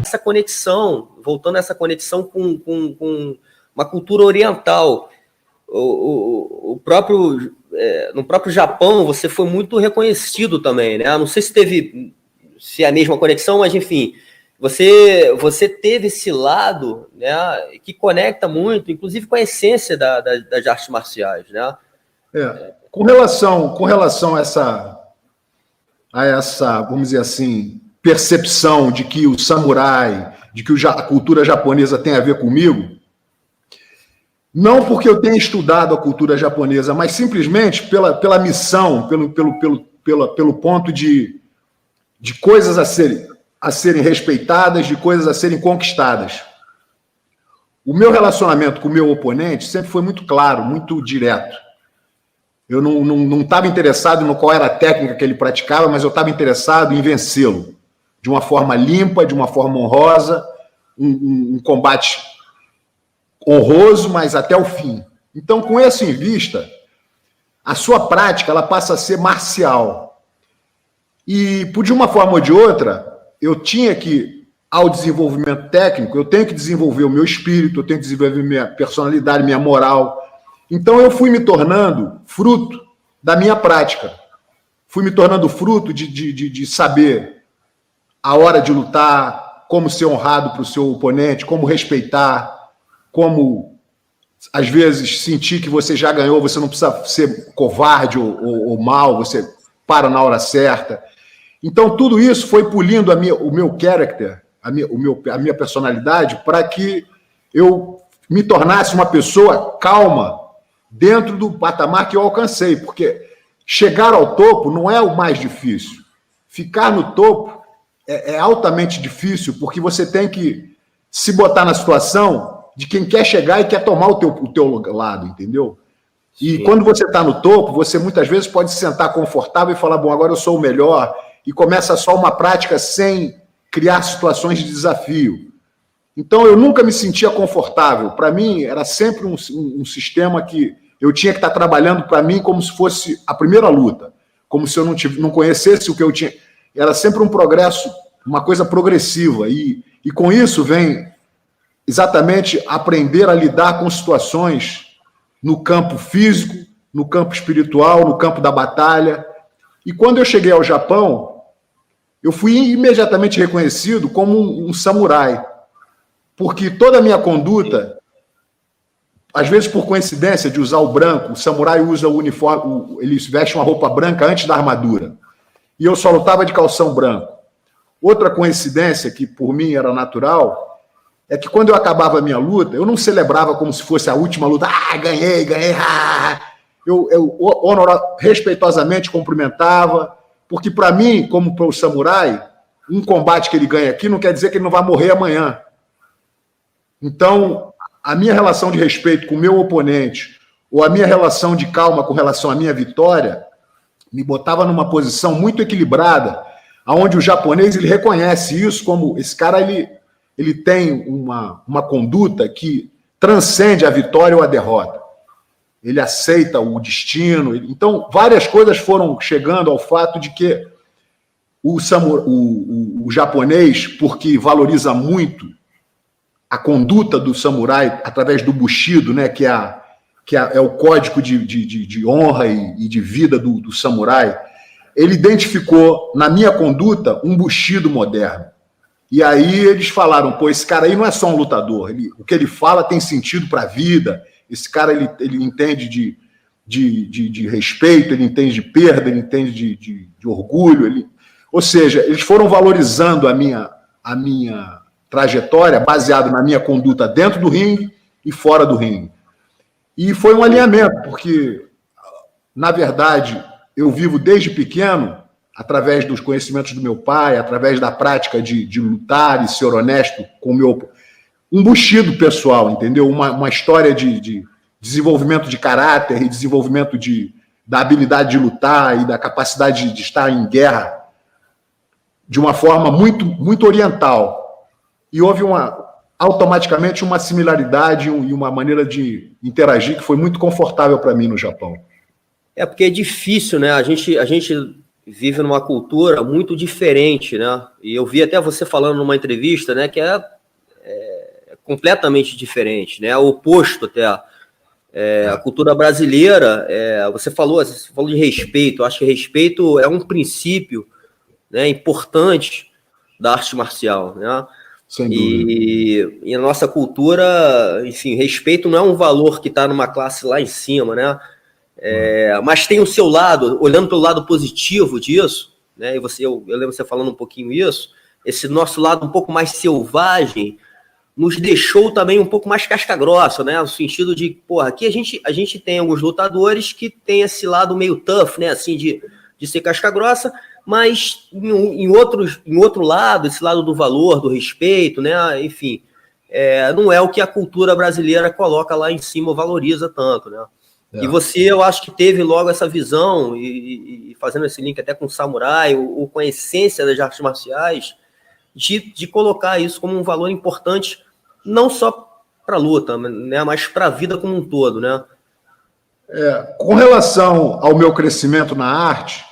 essa conexão, voltando a essa conexão com uma cultura oriental. No próprio Japão, você foi muito reconhecido também, né? Não sei se é a mesma conexão, mas enfim, você teve esse lado, né, que conecta muito, inclusive com a essência das artes marciais, né? Com relação a essa, vamos dizer assim, percepção de que o samurai, de que a cultura japonesa tem a ver comigo, não porque eu tenha estudado a cultura japonesa, mas simplesmente pela missão, pelo ponto de coisas a serem respeitadas, de coisas a serem conquistadas. O meu relacionamento com o meu oponente sempre foi muito claro, muito direto. Eu não estava interessado no qual era a técnica que ele praticava, mas eu estava interessado em vencê-lo de uma forma limpa, de uma forma honrosa, um combate honroso, mas até o fim. Então, com isso em vista, a sua prática ela passa a ser marcial. E, de uma forma ou de outra, eu tinha que, ao desenvolvimento técnico, eu tenho que desenvolver o meu espírito, eu tenho que desenvolver minha personalidade, minha moral. Então, eu fui me tornando fruto da minha prática. Fui me tornando fruto de saber a hora de lutar, como ser honrado para o seu oponente, como respeitar, como, às vezes, sentir que você já ganhou, você não precisa ser covarde ou mal, você para na hora certa. Então, tudo isso foi polindo o meu character, a minha personalidade, para que eu me tornasse uma pessoa calma dentro do patamar que eu alcancei, porque chegar ao topo não é o mais difícil. Ficar no topo é altamente difícil, porque você tem que se botar na situação de quem quer chegar e quer tomar o teu lado, entendeu? E quando você está no topo, você muitas vezes pode se sentar confortável e falar, bom, agora eu sou o melhor, e começa só uma prática sem criar situações de desafio. Então, eu nunca me sentia confortável. Para mim, era sempre um sistema que eu tinha que estar trabalhando para mim como se fosse a primeira luta, como se eu não conhecesse o que eu tinha. Era sempre um progresso, uma coisa progressiva, e com isso vem exatamente aprender a lidar com situações no campo físico, no campo espiritual, no campo da batalha. E quando eu cheguei ao Japão, eu fui imediatamente reconhecido como um samurai, porque toda a minha conduta, às vezes por coincidência de usar o branco, o samurai usa o uniforme, ele veste uma roupa branca antes da armadura, e eu só lutava de calção branco. Outra coincidência, que por mim era natural, é que quando eu acabava a minha luta, eu não celebrava como se fosse a última luta, ganhei, eu respeitosamente cumprimentava, porque para mim, como para o samurai, um combate que ele ganha aqui não quer dizer que ele não vai morrer amanhã. Então, a minha relação de respeito com o meu oponente, ou a minha relação de calma com relação à minha vitória, me botava numa posição muito equilibrada, onde o japonês ele reconhece isso como esse cara ele tem uma conduta que transcende a vitória ou a derrota. Ele aceita o destino. Então, várias coisas foram chegando ao fato de que o japonês, porque valoriza muito a conduta do samurai através do bushido, né, que é o código de honra e de vida do samurai, ele identificou na minha conduta um bushido moderno. E aí eles falaram, pô, esse cara aí não é só um lutador, o que ele fala tem sentido para a vida, esse cara ele entende de respeito, ele entende de perda, ele entende de orgulho, ou seja, eles foram valorizando a minha trajetória baseado na minha conduta dentro do ringue e fora do ringue. E foi um alinhamento, porque, na verdade, eu vivo desde pequeno, através dos conhecimentos do meu pai, através da prática de lutar e ser honesto com o meu... Um bushido pessoal, entendeu? Uma história de desenvolvimento de caráter e desenvolvimento da habilidade de lutar e da capacidade de estar em guerra de uma forma muito, muito oriental. E houve automaticamente uma similaridade e uma maneira de interagir que foi muito confortável para mim no Japão. Porque é difícil, né? A gente vive numa cultura muito diferente, né? E eu vi até você falando numa entrevista, né, que é completamente diferente, né? O oposto até. A cultura brasileira, você falou de respeito. Eu acho que respeito é um princípio, né, importante da arte marcial, né? Sem dúvida. E a nossa cultura, enfim, respeito não é um valor que está numa classe lá em cima, né? Mas tem o seu lado, olhando pelo lado positivo disso, né? E eu lembro você falando um pouquinho isso, esse nosso lado um pouco mais selvagem nos deixou também um pouco mais casca-grossa, né? No sentido de, porra, aqui a gente tem alguns lutadores que tem esse lado meio tough, né? Assim, de ser casca-grossa, mas em outro lado, esse lado do valor, do respeito, né? Enfim, não é o que a cultura brasileira coloca lá em cima ou valoriza tanto, né? E você, eu acho que teve logo essa visão, e fazendo esse link até com o samurai, ou com a essência das artes marciais, de colocar isso como um valor importante, não só para a luta, né, mas para a vida como um todo, né? Com relação ao meu crescimento na arte,